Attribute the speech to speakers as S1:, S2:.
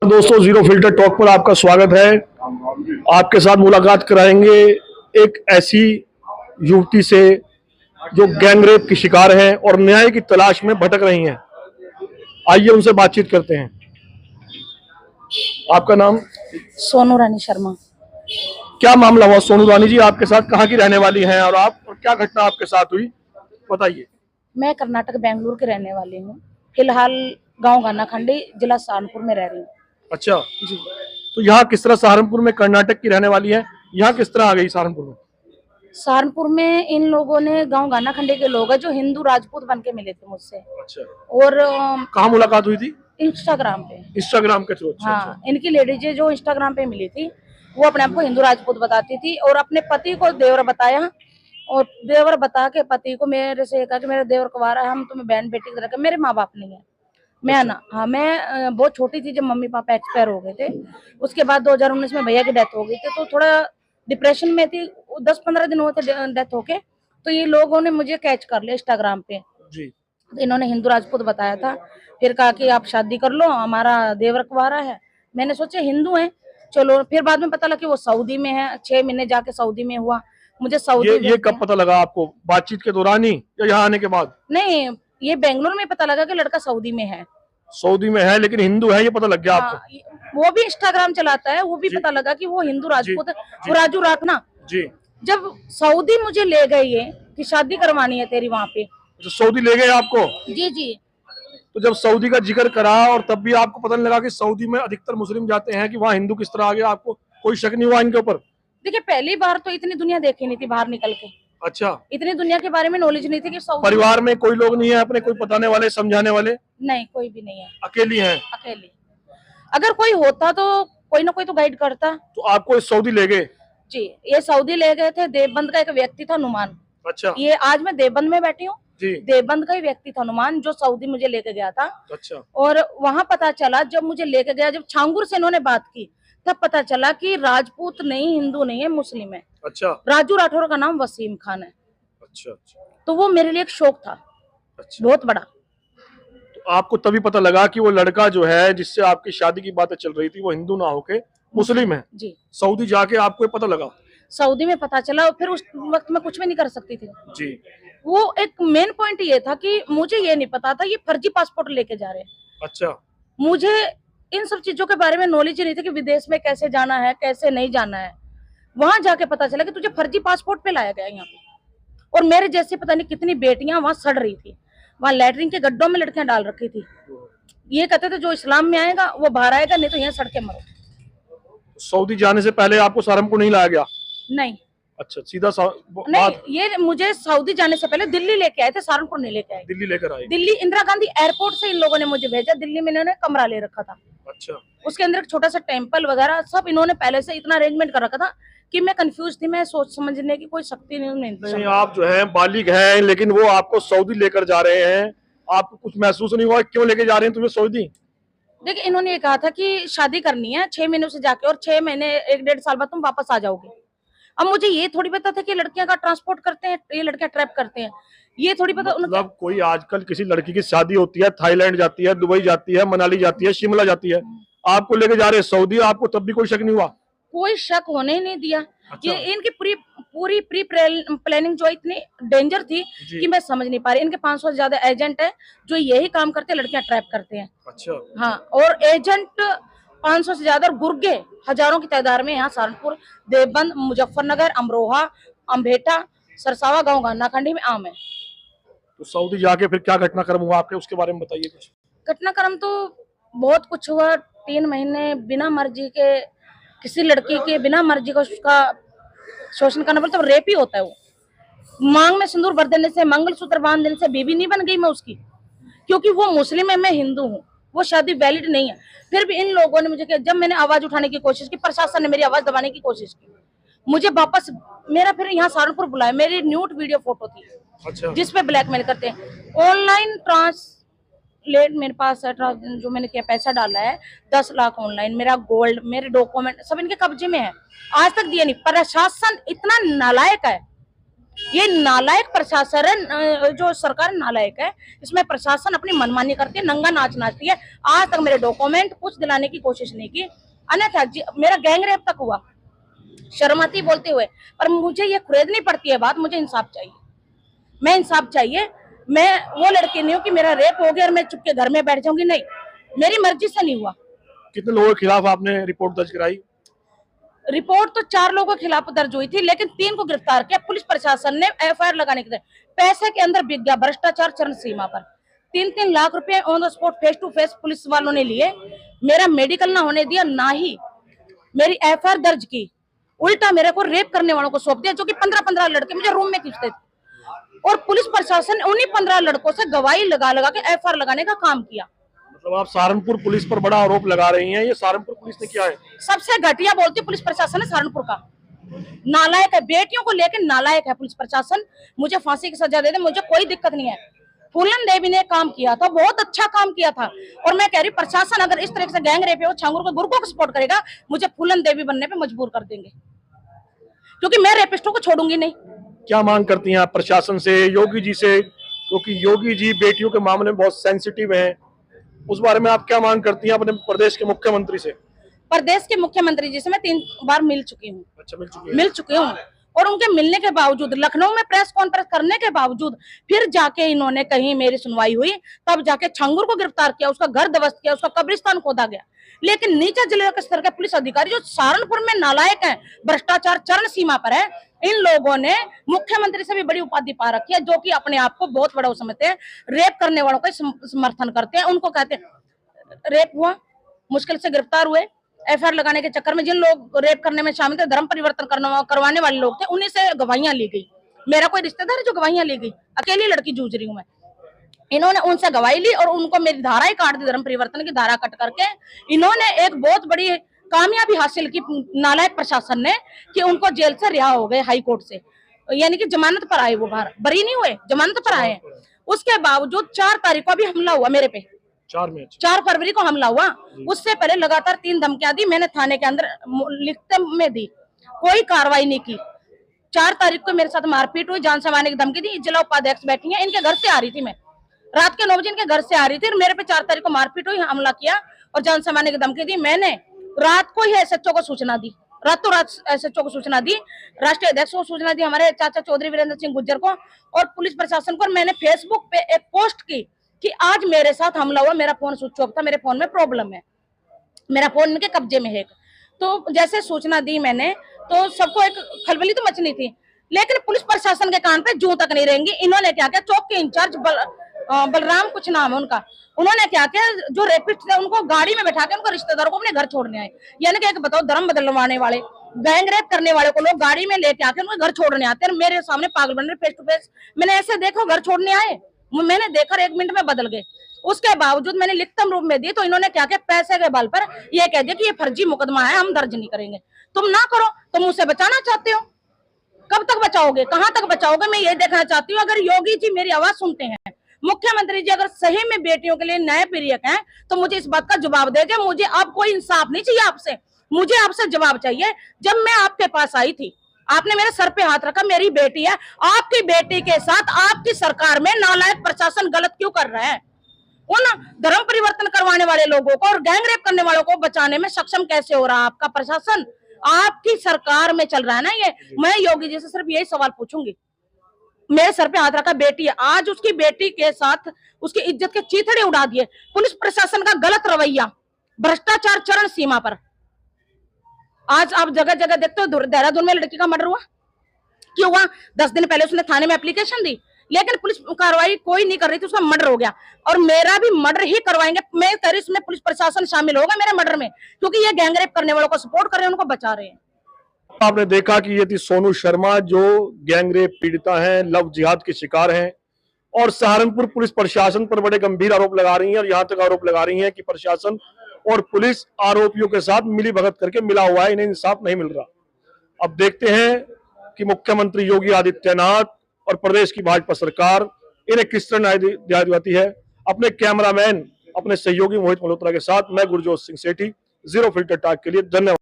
S1: दोस्तों, zero filter talk पर आपका स्वागत है। आपके साथ मुलाकात कराएंगे एक ऐसी युवती से जो गैंगरेप की शिकार है और न्याय की तलाश में भटक रही हैं। आइए उनसे बातचीत करते हैं। आपका नाम?
S2: सोनू रानी शर्मा।
S1: क्या मामला हुआ सोनू रानी जी? आपके साथ कहाँ की रहने वाली हैं और क्या घटना आपके साथ हुई, बताइए।
S2: मैं कर्नाटक बेंगलुरु की रहने वाली हूँ। फिलहाल गांव गानाखंडी, जिला सहारनपुर में रह रही हूँ।
S1: अच्छा
S2: जी।
S1: तो यहाँ किस तरह सहारनपुर में कर्नाटक की रहने वाली है, यहाँ किस तरह आ गई सहारनपुर में?
S2: सहारनपुर में इन लोगों ने, गांव गानाखंडी के लोग हैं जो हिंदू राजपूत बन के मिले थे मुझसे।
S1: अच्छा।
S2: और
S1: कहाँ मुलाकात हुई थी?
S2: इंस्टाग्राम पे।
S1: इंस्टाग्राम के थ्रू? अच्छा।
S2: हाँ, इनकी लेडीज जो इंस्टाग्राम पे मिली थी वो अपने आप को हिंदू राजपूत बताती थी और अपने पति को देवर बताया। और देवर बता के पति को मेरे से कहा कि मेरा देवर कुंवारा है, हम तुम्हें बहन बेटी की तरह के, मेरे माँ बाप नहीं है। मैं ना, हाँ, मैं बहुत छोटी थी जब मम्मी पापा एक्सपायर हो गए थे। उसके बाद 2019 में भैया की डेथ हो गई थी, तो थोड़ा डिप्रेशन में थी। 10-15 दिन हुए थे डेथ होके, तो ये लोगों ने मुझे कैच कर लिया इंस्टाग्राम पे जी। तो इन्होंने हिंदू राजपूत बताया था। फिर कहा कि आप शादी कर लो, हमारा देवर कुंवारा है। मैंने सोचा हिंदू है, चलो। फिर बाद में पता लगा कि वो सऊदी में है। 6 महीने जाके सऊदी में हुआ। मुझे सऊदी
S1: ये कब पता लगा आपको? बातचीत के दौरान ही या यहाँ आने के बाद?
S2: नहीं, ये बेंगलुरु में पता लगा कि लड़का सऊदी में है।
S1: सऊदी में है लेकिन हिंदू है, ये पता लग गया आपको?
S2: वो भी इंस्टाग्राम चलाता है, वो भी पता लगा कि वो हिंदू राजपूत है। वो राजू राखना जी। जब सऊदी मुझे ले गए ये कि शादी करवानी है तेरी वहाँ पे।
S1: तो सऊदी ले गए आपको?
S2: जी जी।
S1: तो जब सऊदी का जिक्र करा और तब भी आपको पता नहीं लगा कि सऊदी में अधिकतर मुस्लिम जाते हैं, कि वहाँ हिंदू किस तरह आ गया? आपको कोई शक नहीं हुआ इनके ऊपर?
S2: देखिए, पहली बार तो इतनी दुनिया देखी नहीं थी बाहर निकल के।
S1: अच्छा।
S2: इतनी दुनिया के बारे में नॉलेज नहीं थी कि
S1: परिवार में कोई लोग नहीं है अपने, कोई बताने वाले समझाने वाले?
S2: नहीं, कोई भी नहीं है।
S1: अकेली हैं?
S2: अकेली। अगर कोई होता तो कोई ना कोई तो गाइड करता।
S1: तो आपको सऊदी ले गए?
S2: जी, ये सऊदी ले गए थे। देवबंद का एक व्यक्ति था, नुमान। अच्छा। ये आज मैं देवबंद में बैठी हूँ। देवबंद का ही व्यक्ति था नुमान, जो सऊदी मुझे लेके गया था। अच्छा। और वहां पता चला, जब मुझे लेके गया, जब छांगुर से इन्होंने बात की, तब पता चला कि राजपूत नहीं, हिंदू नहीं है, मुस्लिम है। अच्छा। राजू राठौर का नाम वसीम खान है। अच्छा अच्छा। तो वो मेरे लिए एक शौक था। अच्छा। बहुत बड़ा।
S1: तो आपको तभी पता लगा कि वो लड़का जो है जिससे आपकी शादी की बातें चल रही थी, वो हिंदू ना होके मुस्लिम है? जी। सऊदी जाके आपको पता लगा?
S2: सऊदी में पता चला। फिर उस वक्त मैं कुछ भी नहीं कर सकती थी जी। वो एक मेन पॉइंट ये था कि मुझे ये नहीं पता था ये फर्जी पासपोर्ट लेके जा रहे हैं। अच्छा। मुझे इन सब चीजों के बारे में नॉलेज नहीं थी कि विदेश में कैसे जाना है, कैसे नहीं जाना है। वहां जाके पता चला कि तुझे फर्जी पासपोर्ट पे लाया गया यहाँ पे। और मेरे जैसे पता नहीं कितनी बेटियां वहां सड़ रही थी। वहां लैटरिन के गड्ढों में लड़कियां डाल रखी थी। ये कहते थे जो इस्लाम में आएगा वो बाहर आएगा, नहीं तो यहाँ सड़ के मरो।
S1: सऊदी जाने से पहले आपको सहारनपुर नहीं लाया गया?
S2: नहीं।
S1: अच्छा, सीधा
S2: नहीं, ये मुझे सऊदी जाने से पहले दिल्ली लेके आए थे, सहारनपुर नहीं लेके आए।
S1: दिल्ली लेकर आए?
S2: दिल्ली इंदिरा गांधी एयरपोर्ट से इन लोगों ने मुझे भेजा। दिल्ली में इन्होंने कमरा ले रखा था। अच्छा। उसके अंदर एक छोटा सा टेम्पल वगैरह सब इन्होंने पहले से इतना अरेंजमेंट कर रखा था कि मैं कंफ्यूज थी। मैं सोच समझने की कोई शक्ति नहीं।
S1: आप जो है बालिग हैं, लेकिन वो आपको सऊदी लेकर जा रहे हैं, आपको कुछ महसूस नहीं हुआ क्यों लेके जा रहे हैं तुम्हें सऊदी?
S2: देखिए, इन्होंने ये कहा था कि शादी करनी है 6 महीनों से जाके, और 6 महीने 1-1.5 साल बाद तुम वापस आ जाओगे। अब मुझे ये थोड़ी पता था कि लड़कियां का ट्रांसपोर्ट करते हैं, ये लड़कियां ट्रैप करते हैं, ये थोड़ी पता।
S1: मतलब कोई आजकल किसी लड़की की शादी होती है, थाईलैंड जाती है, दुबई जाती है, मनाली जाती है, शिमला जाती है, आपको लेके जा रहे हैं सऊदी, आपको तब भी कोई शक नहीं हुआ?
S2: कोई शक होने ही नहीं दिया। अच्छा। ये इनकी पूरी प्री प्लानिंग जो इतनी डेंजर थी कि मैं समझ नहीं पा रही। इनके 500 से ज्यादा एजेंट है जो यही काम करते हैं, लड़कियां ट्रैप करते हैं। अच्छा। हाँ, और एजेंट 500 से ज्यादा, और गुर्गे हजारों की तादाद में यहाँ सहारनपुर, देवबंद, मुजफ्फरनगर, अमरोहा, अम्बेटा, सरसावा, गांव गानाखंडी में आम है।
S1: तो सऊदी जाके फिर क्या घटनाक्रम हुआ आपके, उसके बारे में बताइए कुछ।
S2: घटनाक्रम तो बहुत कुछ हुआ। 3 महीने बिना मर्जी के, किसी लड़की के बिना मर्जी का उसका शोषण करना पड़ता है। तो रेप ही होता है वो। मांग में सिंदूर भर देने से, मंगलसूत्र बांध देने से बीवी नहीं बन गई मैं उसकी, क्योंकि वो मुस्लिम है, मैं हिंदू हूँ। वो शादी वैलिड नहीं है। फिर भी इन लोगों ने मुझे, जब मैंने आवाज उठाने की कोशिश की, प्रशासन ने मेरी आवाज दबाने की कोशिश की, मुझे वापस मेरा फिर यहाँ सहारनपुर बुलाया। मेरी न्यूड वीडियो फोटो थी। अच्छा। जिसपे ब्लैकमेल करते हैं। ऑनलाइन ट्रांसलेट मेरे पास है, जो मैंने किया, पैसा डाला है 10 लाख ऑनलाइन। मेरा गोल्ड, मेरे डॉक्यूमेंट सब इनके कब्जे में है। आज तक दिया नहीं। प्रशासन इतना नालायक है ये नालायक प्रशासन है, जो सरकार नालायक है। इसमें प्रशासन अपनी मनमानी करती है, नंगा नाच नाचती है। आज तक मेरे डॉक्यूमेंट कुछ दिलाने की कोशिश नहीं की, अन्यथा मेरा गैंगरेप तक हुआ शर्माती बोलते हुए। पर मुझे ये खरीदनी पड़ती है बात, मुझे इंसाफ चाहिए, मैं इंसाफ चाहिए। मैं वो लड़की नहीं हूँ कि मेरा रेप हो गया और मैं चुपके घर में बैठ जाऊंगी, नहीं, मेरी मर्जी से नहीं हुआ।
S1: कितने लोगों के खिलाफ आपने रिपोर्ट दर्ज कराई?
S2: रिपोर्ट तो 4 लोगों के खिलाफ दर्ज हुई थी, लेकिन 3 को गिरफ्तार किया। पुलिस प्रशासन ने एफआईआर लगाने के लिए पैसे के अंदर बिक गया, भ्रष्टाचार चरम सीमा पर। 3-3 लाख रुपए on the spot face to face police वालों ने लिए। मेरा मेडिकल ना होने दिया, ना ही मेरी एफआईआर दर्ज की। उल्टा मेरे को रेप करने वालों को सौंप दिया, जो कि 15-15 लड़के मुझे रूम में खींचते थे। और पुलिस प्रशासन ने उन्हीं 15 लड़कों से गवाही लगा लगा के एफआईआर लगाने का काम किया।
S1: मतलब आप सहारनपुर पुलिस पर बड़ा आरोप लगा रही हैं, ये सहारनपुर पुलिस ने किया है?
S2: सबसे घटिया बोलती पुलिस प्रशासन है सहारनपुर का, नालायक है। बेटियों को लेकर नालायक है पुलिस प्रशासन। मुझे फांसी की सजा दे दे, मुझे कोई दिक्कत नहीं है। फूलन देवी ने काम किया था, बहुत अच्छा काम किया था। और मैं कह रही प्रशासन अगर इस तरह से गैंग रेप है, छांगुर को गुर्गों को सपोर्ट करेगा, मुझे फूलन देवी बनने पे मजबूर कर देंगे, क्योंकि मैं रेपिस्टों को छोड़ूंगी नहीं।
S1: क्या मांग करती हैं आप प्रशासन से, योगी जी से? क्योंकि योगी जी बेटियों के मामले में बहुत सेंसिटिव हैं, उस बारे में आप क्या मांग करती हैं अपने प्रदेश के मुख्यमंत्री से?
S2: प्रदेश के मुख्यमंत्री जी से मैं 3 बार मिल चुकी हूँ।
S1: अच्छा,
S2: मिल चुकी हूँ। और उनके मिलने के बावजूद, लखनऊ में प्रेस कॉन्फ्रेंस करने के बावजूद, फिर जाके इन्होंने कहीं मेरी सुनवाई हुई, तब जाके छंगूर को गिरफ्तार किया, उसका घर ध्वस्त किया, उसका कब्रिस्तान खोदा गया। लेकिन नीचे जिले के स्तर के पुलिस अधिकारी जो सहारनपुर में नालायक हैं, भ्रष्टाचार चरण सीमा पर है, इन लोगों ने मुख्यमंत्री से भी बड़ी उपाधि पा रखी है, जो कि अपने आप को बहुत बड़ा समझते हैं। रेप करने वालों का समर्थन करते हैं, उनको कहते हैं रेप हुआ, मुश्किल से गिरफ्तार हुए। एफआईआर लगाने के चक्कर में जिन लोग रेप करने में शामिल थे, धर्म परिवर्तन करवाने वाले लोग थे, उन्हीं से गवाहियां ली गई। मेरा कोई रिश्तेदार है जो गवाहियां ली गई? अकेली लड़की जूझ रही हूँ मैं। इन्होंने उनसे गवाही ली और उनको मेरी धारा ही काट दी, धर्म परिवर्तन की धारा कट करके। इन्होंने एक बहुत बड़ी कामयाबी हासिल की नालायक प्रशासन ने, कि उनको जेल से रिहा हो गए हाई कोर्ट से, यानी कि जमानत पर आए, वो बाहर बरी नहीं हुए, जमानत पर आए। उसके बावजूद 4 तारीख को भी हमला हुआ मेरे पे, 4 फरवरी को हमला हुआ। उससे पहले लगातार 3 धमकियां दी मैंने, थाने के अंदर लिखते में दी, कोई कार्रवाई नहीं की। 4 तारीख को मेरे साथ मारपीट हुई, जान से मारने की धमकी दी। जिला उपाध्यक्ष बैठी है, इनके घर से आ रही थी मैं, रात के 9 बजे इनके घर से आ रही थी, और मेरे पे 4 तारीख को मारपीट हुई, हमला किया और जान से मारने की धमकी दी। मैंने रात को ही एसएचओ को सूचना दी, रातों रात एसएचओ को सूचना दी, राष्ट्रीय अध्यक्ष को सूचना दी, हमारे चाचा चौधरी वीरेंद्र सिंह गुज्जर को और पुलिस प्रशासन को। मैंने फेसबुक पे एक पोस्ट की कि आज मेरे साथ हमला हुआ, मेरा फोन स्विच ऑफ था, मेरे फोन में प्रॉब्लम है, मेरा फोन इनके कब्जे में है। तो जैसे सूचना दी मैंने, तो सबको एक खलबली तो मचनी थी, लेकिन पुलिस प्रशासन के कान पे जूं तक नहीं रहेंगी। इन्होंने क्या किया, चौक के इंचार्ज बलराम कुछ नाम है उनका, उन्होंने क्या किया, जो रेपिस्ट थे उनको गाड़ी में बैठा के उनको रिश्तेदारों को अपने घर छोड़ने आए। यानी कि एक बताओ, धर्म बदलवाने वाले, गैंग रेप करने वाले को लोग गाड़ी में लेके आके उनको घर छोड़ने आते हैं, मेरे सामने पागल बन रहे फेस टू फेस। मैंने ऐसे देखो घर छोड़ने आए, मैंने देखकर 1 मिनट में बदल गए। उसके बावजूद मैंने लिखित रूप में दी, तो इन्होंने क्या किया, पैसे के बल पर ये कह दिया कि ये फर्जी मुकदमा है, हम दर्ज नहीं करेंगे। तुम ना करो, तुम मुझसे बचाना चाहते हो, कब तक बचाओगे, कहां तक बचाओगे? मैं ये देखना चाहती हूँ। अगर योगी जी मेरी आवाज सुनते हैं, मुख्यमंत्री जी अगर सही में बेटियों के लिए न्याय प्रियक हैं, तो मुझे इस बात का जवाब दीजिए। मुझे अब कोई इंसाफ नहीं चाहिए आपसे, मुझे आपसे जवाब चाहिए। जब मैं आपके पास आई थी, आपने मेरे सर पे हाथ रखा, मेरी बेटी है, आपकी बेटी के साथ आपकी सरकार में नालायक प्रशासन गलत क्यों कर रहा है? उन धर्म परिवर्तन करवाने वाले लोगों को और गैंग रेप करने वालों को बचाने में सक्षम कैसे हो रहा है आपका प्रशासन? आपकी सरकार में चल रहा है ना ये। मैं योगी जी से सिर्फ यही सवाल पूछूंगी, मेरे सर पे हाथ रखा, बेटी है, आज उसकी बेटी के साथ उसकी इज्जत के चीथड़े उड़ा दिए। पुलिस प्रशासन का गलत रवैया, भ्रष्टाचार चरण सीमा पर। आज आप जगह जगह देखते हो, देहरादून में लड़की का मर्डर हुआ, क्यों हुआ? 10 दिन पहले उसने थाने में एप्लीकेशन दी, लेकिन पुलिस कार्रवाई कोई नहीं कर रही थी, उसका मर्डर हो गया। और मेरा भी मर्डर ही करवाएंगे। मैं कह रही इसमें पुलिस प्रशासन शामिल होगा मेरे मर्डर में, क्योंकि ये गैंग रेप करने वालों को सपोर्ट कर रहे हैं, उनको बचा रहे हैं।
S1: आपने देखा कि ये थी सोनू शर्मा, जो गैंगरेप पीड़िता हैं, लव जिहाद के शिकार हैं, और सहारनपुर पुलिस प्रशासन पर बड़े गंभीर आरोप लगा रही हैं, और यहाँ तक आरोप लगा रही हैं कि प्रशासन और पुलिस आरोपियों के साथ मिली भगत करके मिला हुआ है, इन्हें इंसाफ नहीं मिल रहा। अब देखते हैं कि मुख्यमंत्री योगी आदित्यनाथ और प्रदेश की भाजपा सरकार इन्हें किस तरह न्याय दिलाती है। अपने कैमरामैन, अपने सहयोगी मोहित मल्होत्रा के साथ मैं गुरजोत सिंह सेठी, जीरो फिल्टर टॉक के लिए। धन्यवाद।